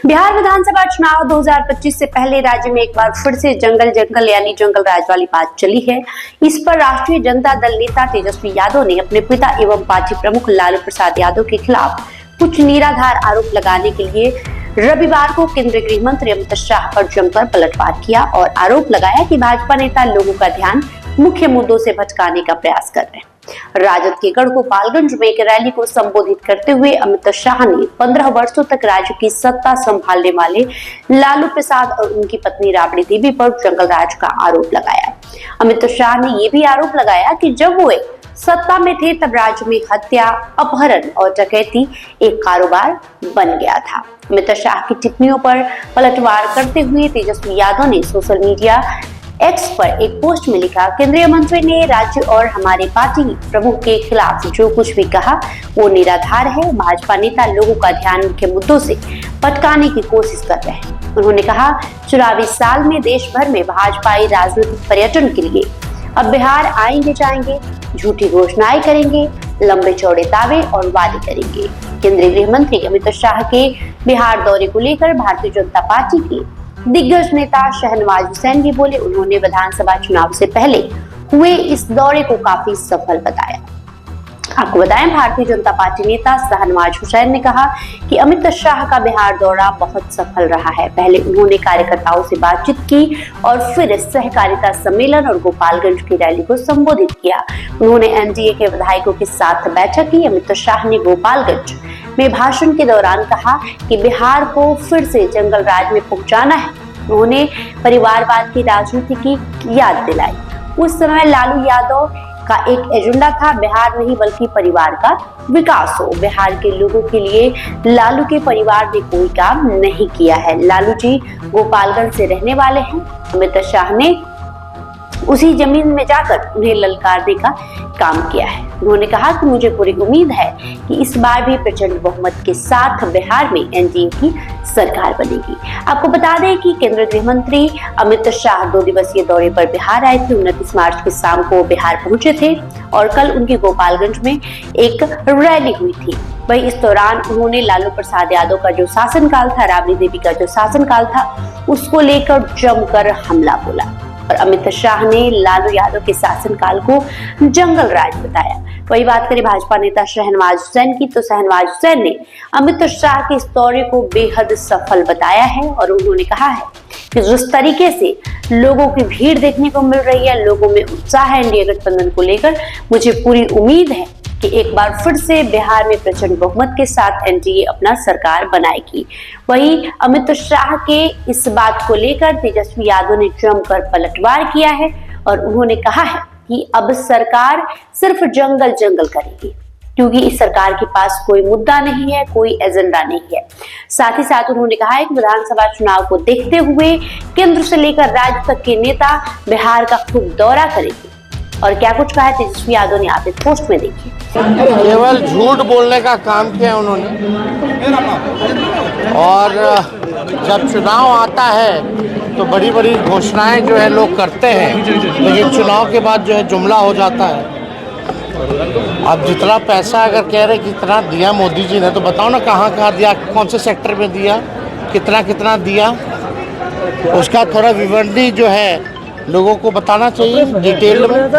बिहार विधानसभा चुनाव 2025 से पहले राज्य में एक बार फिर से जंगल यानी जंगल राज वाली बात चली है। इस पर राष्ट्रीय जनता दल नेता तेजस्वी यादव ने अपने पिता एवं पार्टी प्रमुख लालू प्रसाद यादव के खिलाफ कुछ निराधार आरोप लगाने के लिए रविवार को केंद्रीय गृह मंत्री अमित शाह पर जमकर पलटवार किया और आरोप लगाया कि भाजपा नेता लोगों का ध्यान मुख्य मुद्दों से भटकाने का प्रयास कर रहे हैं। राजद के गढ़ गोपालगंज में एक रैली को संबोधित करते हुए अमित शाह ने 15 वर्षों तक राज्य की सत्ता संभालने वाले लालू प्रसाद और उनकी पत्नी राबड़ी देवी पर जंगल राज का आरोप लगाया। अमित शाह ने ये भी आरोप लगाया कि जब वो सत्ता में थे तब राज्य में हत्या, अपहरण और डकैती एक कारोबार बन गया था। अमित शाह की टिप्पणियों पर पलटवार करते हुए तेजस्वी यादव ने सोशल मीडिया एक्स पर एक पोस्ट में लिखा, केंद्रीय मंत्री ने राज्य और हमारे पार्टी प्रमुख के खिलाफ जो कुछ भी कहा वो निराधार है। भाजपा नेता लोगों का ध्यान मुख्य मुद्दों से भटकाने की कोशिश कर रहे हैं। उन्होंने कहा, चुनावी साल में देश भर में भाजपाई राजनीतिक पर्यटन के लिए अब बिहार आएंगे जाएंगे, झूठी घोषणाएं करेंगे, लंबे चौड़े दावे और वादे करेंगे। केंद्रीय गृह मंत्री अमित शाह के बिहार दौरे को लेकर भारतीय जनता पार्टी के दिग्गज नेता शहनवाज हुसैन भी बोले। उन्होंने विधानसभा चुनाव से पहले हुए इस दौरे को काफी सफल बताया। आपको बताएं, भारतीय जनता पार्टी नेता शहनवाज हुसैन ने कहा कि अमित शाह का बिहार दौरा बहुत सफल रहा है। पहले उन्होंने कार्यकर्ताओं से बातचीत की और फिर सहकारिता सम्मेलन और गोपालगंज की रैली को संबोधित किया। उन्होंने एनडीए के विधायकों के साथ बैठक की। अमित शाह ने गोपालगंज में भाषण के दौरान कहा कि बिहार को फिर से जंगल राज में पहुंचाना है। उन्होंने परिवारवाद की राजनीति की याद दिलाई। उस समय लालू यादव का एक एजेंडा था, बिहार नहीं बल्कि परिवार का विकास हो। बिहार के लोगों के लिए लालू के परिवार ने कोई काम नहीं किया है। लालू जी गोपालगंज से रहने वाले हैं। अमित शाह ने उसी जमीन में जाकर उन्हें ललकारने का काम किया है। उन्होंने कहा कि मुझे पूरी उम्मीद है कि इस बार भी प्रचंड बहुमत के साथ बिहार में एनडीए की सरकार बनेगी। आपको बता दें कि केंद्रीय गृह मंत्री अमित शाह 2 दिवसीय दौरे पर बिहार आए थे। 29 मार्च की शाम को बिहार पहुंचे थे और कल उनकी गोपालगंज में एक रैली हुई थी। वही इस दौरान उन्होंने लालू प्रसाद यादव का जो शासनकाल था, राबड़ी देवी का जो शासनकाल था, उसको लेकर जमकर हमला बोला और अमित शाह ने लालू यादव के शासनकाल को जंगल राज बताया। वही बात करें भाजपा नेता शहनवाज हुसैन की, तो शहनवाज हुसैन ने अमित शाह के इस दौरे को बेहद सफल बताया है और उन्होंने कहा है कि जिस तरीके से लोगों की भीड़ देखने को मिल रही है, लोगों में उत्साह है एनडीए गठबंधन को लेकर, मुझे पूरी उम्मीद है कि एक बार फिर से बिहार में प्रचंड बहुमत के साथ एनडीए अपना सरकार बनाएगी। वहीं अमित शाह के इस बात को लेकर तेजस्वी यादव ने जमकर पलटवार किया है और उन्होंने कहा है कि अब सरकार सिर्फ जंगल करेगी, क्योंकि इस सरकार के पास कोई मुद्दा नहीं है, कोई एजेंडा नहीं है। साथ ही साथ उन्होंने कहा है कि विधानसभा चुनाव को देखते हुए केंद्र से लेकर राज्य तक के नेता बिहार का खूब दौरा करेंगे। और क्या कुछ कहा है तेजस्वी यादव ने, आप इस पोस्ट में देखिए। केवल झूठ बोलने का काम किया उन्होंने, और जब चुनाव आता है तो बड़ी बड़ी घोषणाएं जो है लोग करते हैं, लेकिन चुनाव के बाद जो है जुमला हो जाता है। अब जितना पैसा अगर कह रहे कितना दिया मोदी जी ने, तो बताओ ना कहाँ दिया, कौन से सेक्टर में दिया, कितना दिया, उसका थोड़ा विवरणी जो है लोगों को बताना चाहिए डिटेल में।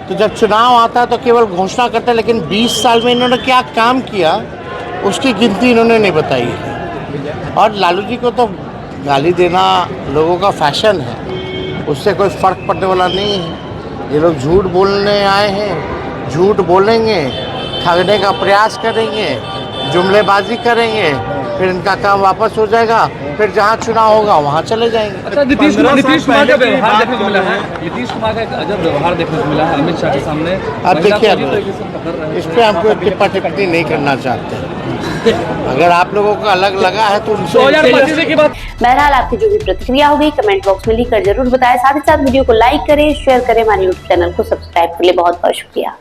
तो जब चुनाव आता है तो केवल घोषणा करते हैं, लेकिन 20 साल में इन्होंने क्या काम किया उसकी गिनती इन्होंने नहीं बताई है। और लालू जी को तो गाली देना लोगों का फैशन है, उससे कोई फर्क पड़ने वाला नहीं है। ये लोग झूठ बोलने आए हैं, झूठ बोलेंगे, ठगने का प्रयास करेंगे, जुमलेबाजी करेंगे, फिर इनका काम वापस हो जाएगा, फिर जहाँ चुनाव होगा वहाँ चले जाएंगे। अच्छा, नीतीश कुमार का व्यवहार देखने को मिला है, नीतीश कुमार का एक अजब व्यवहार देखने को मिला है अमित शाह के सामने। अब देखिए, इस पर हम कोई टिप्पा टिप्पणी नहीं करना चाहते। अगर आप लोगों को अलग लगा है तो 2025 की बात। बहरहाल आपकी जो भी प्रतिक्रिया होगी कमेंट बॉक्स में लिखकर जरूर बताएं। साथ ही साथ वीडियो को लाइक करें, शेयर करें, हमारे यूट्यूब चैनल को सब्सक्राइब के लिए बहुत बहुत शुक्रिया।